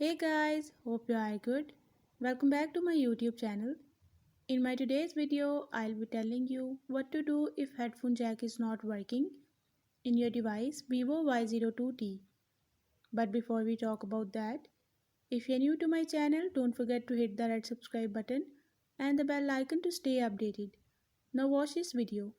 Hey guys, hope you are good. Welcome back to my YouTube channel. In my today's video, I'll be telling you what to do if headphone jack is not working in your device Vivo Y02T. But before we talk about that, if you're new to my channel, don't forget to hit the red subscribe button and the bell icon to stay updated. Now watch this video.